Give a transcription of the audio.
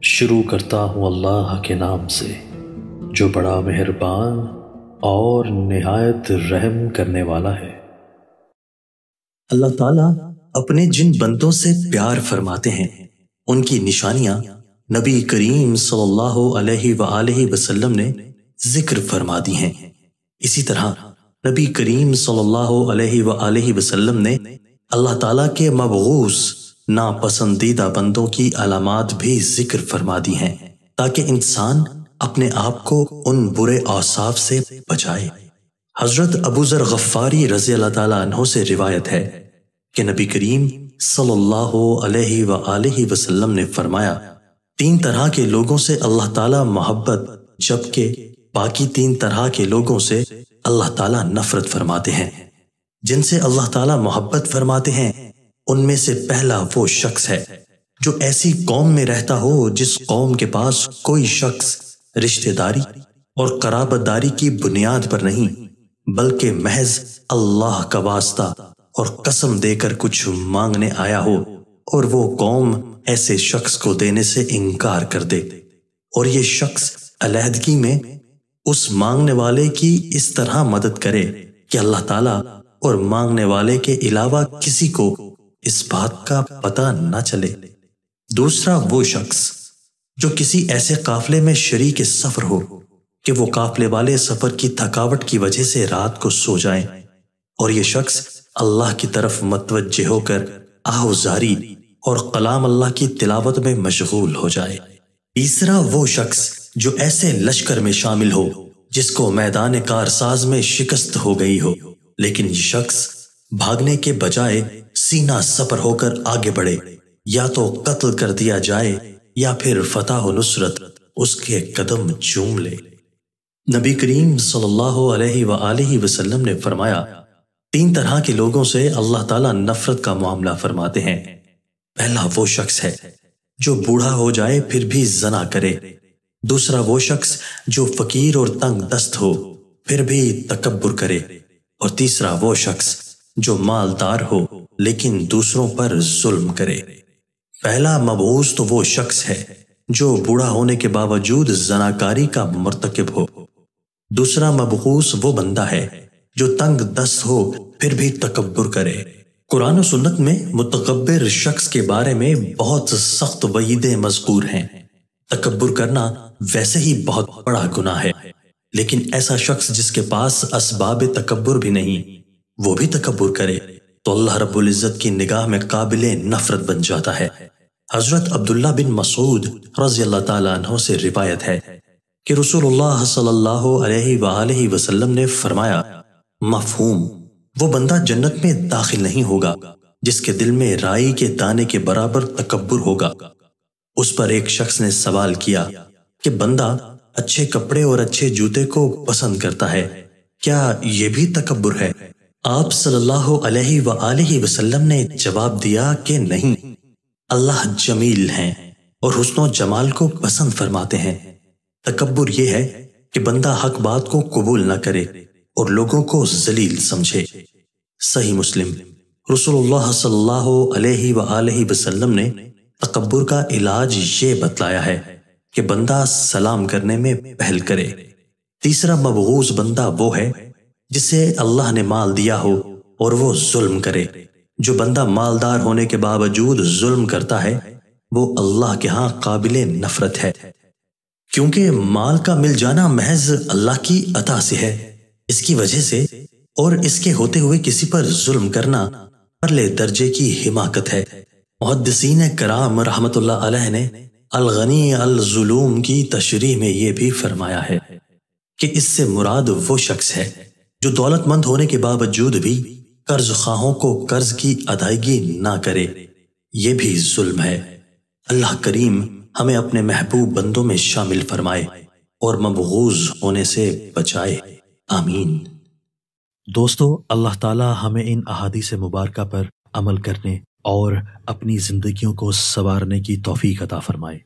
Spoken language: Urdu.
شروع کرتا ہوں اللہ کے نام سے جو بڑا مہربان اور نہایت رحم کرنے والا ہے۔ اللہ تعالیٰ اپنے جن بندوں سے پیار فرماتے ہیں ان کی نشانیاں نبی کریم صلی اللہ علیہ وآلہ وسلم نے ذکر فرما دی ہیں۔ اسی طرح نبی کریم صلی اللہ علیہ وآلہ وسلم نے اللہ تعالیٰ کے مبغوث ناپسندیدہ بندوں کی علامات بھی ذکر فرما دی ہیں تاکہ انسان اپنے آپ کو ان برے اوصاف سے بچائے۔ حضرت ابو ذر غفاری رضی اللہ تعالیٰ عنہ سے روایت ہے کہ نبی کریم صلی اللہ علیہ وآلہ وسلم نے فرمایا، تین طرح کے لوگوں سے اللہ تعالیٰ محبت جبکہ باقی تین طرح کے لوگوں سے اللہ تعالیٰ نفرت فرماتے ہیں۔ جن سے اللہ تعالیٰ محبت فرماتے ہیں ان میں سے پہلا وہ شخص ہے جو ایسی قوم میں رہتا ہو جس قوم کے پاس کوئی شخص رشتہ داری اور قرابت داری کی بنیاد پر نہیں بلکہ محض اللہ کا واسطہ اور قسم دے کر کچھ مانگنے آیا ہو اور وہ قوم ایسے شخص کو دینے سے انکار کر دے، اور یہ شخص علیحدگی میں اس مانگنے والے کی اس طرح مدد کرے کہ اللہ تعالیٰ اور مانگنے والے کے علاوہ کسی کو اس بات کا پتہ نہ چلے۔ دوسرا وہ شخص جو کسی ایسے قافلے میں شریک سفر ہو کہ وہ قافلے والے سفر کی تھکاوٹ کی وجہ سے رات کو سو جائیں، اور یہ شخص اللہ کی طرف متوجہ ہو کر آہوزاری اور کلام اللہ کی تلاوت میں مشغول ہو جائے۔ تیسرا وہ شخص جو ایسے لشکر میں شامل ہو جس کو میدان کارساز میں شکست ہو گئی ہو، لیکن یہ شخص بھاگنے کے بجائے سینہ سپر ہو کر آگے بڑھے، یا تو قتل کر دیا جائے یا پھر فتح و نصرت اس کے قدم چوم لے۔ نبی کریم صلی اللہ علیہ وآلہ وسلم نے فرمایا، تین طرح کے لوگوں سے اللہ تعالیٰ نفرت کا معاملہ فرماتے ہیں۔ پہلا وہ شخص ہے جو بوڑھا ہو جائے پھر بھی زنا کرے، دوسرا وہ شخص جو فقیر اور تنگ دست ہو پھر بھی تکبر کرے، اور تیسرا وہ شخص جو مالدار ہو لیکن دوسروں پر ظلم کرے۔ پہلا مبعوث تو وہ شخص ہے جو بوڑھا ہونے کے باوجود زناکاری کا مرتکب ہو، دوسرا مبعوث وہ بندہ ہے جو تنگ دست ہو پھر بھی تکبر کرے۔ قرآن و سنت میں متکبر شخص کے بارے میں بہت سخت وعیدیں مذکور ہیں۔ تکبر کرنا ویسے ہی بہت بڑا گناہ ہے، لیکن ایسا شخص جس کے پاس اسباب تکبر بھی نہیں وہ بھی تکبر کرے تو اللہ رب العزت کی نگاہ میں قابل نفرت بن جاتا ہے۔ حضرت عبداللہ بن مسعود رضی اللہ تعالیٰ عنہ سے روایت ہے کہ رسول اللہ صلی اللہ علیہ وآلہ وسلم نے فرمایا، مفہوم وہ بندہ جنت میں داخل نہیں ہوگا جس کے دل میں رائی کے دانے کے برابر تکبر ہوگا۔ اس پر ایک شخص نے سوال کیا کہ بندہ اچھے کپڑے اور اچھے جوتے کو پسند کرتا ہے، کیا یہ بھی تکبر ہے؟ آپ صلی اللہ علیہ وآلہ وسلم نے جواب دیا کہ نہیں، اللہ جمیل ہیں اور حسن و جمال کو پسند فرماتے ہیں۔ تکبر یہ ہے کہ بندہ حق بات کو قبول نہ کرے اور لوگوں کو ذلیل سمجھے۔ صحیح مسلم۔ رسول اللہ صلی اللہ علیہ وآلہ وسلم نے تکبر کا علاج یہ بتلایا ہے کہ بندہ سلام کرنے میں پہل کرے۔ تیسرا مبغوث بندہ وہ ہے جسے اللہ نے مال دیا ہو اور وہ ظلم کرے۔ جو بندہ مالدار ہونے کے باوجود ظلم کرتا ہے وہ اللہ کے ہاں قابل نفرت ہے، کیونکہ مال کا مل جانا محض اللہ کی عطا سے ہے، اس کی وجہ سے اور اس کے ہوتے ہوئے کسی پر ظلم کرنا اعلی درجے کی حماقت ہے۔ محدثین کرام رحمت اللہ علیہ نے الغنی الظلوم کی تشریح میں یہ بھی فرمایا ہے کہ اس سے مراد وہ شخص ہے جو دولت مند ہونے کے باوجود بھی قرض خواہوں کو قرض کی ادائیگی نہ کرے، یہ بھی ظلم ہے۔ اللہ کریم ہمیں اپنے محبوب بندوں میں شامل فرمائے اور مبغوض ہونے سے بچائے، آمین۔ دوستو، اللہ تعالیٰ ہمیں ان احادیث مبارکہ پر عمل کرنے اور اپنی زندگیوں کو سنوارنے کی توفیق عطا فرمائے۔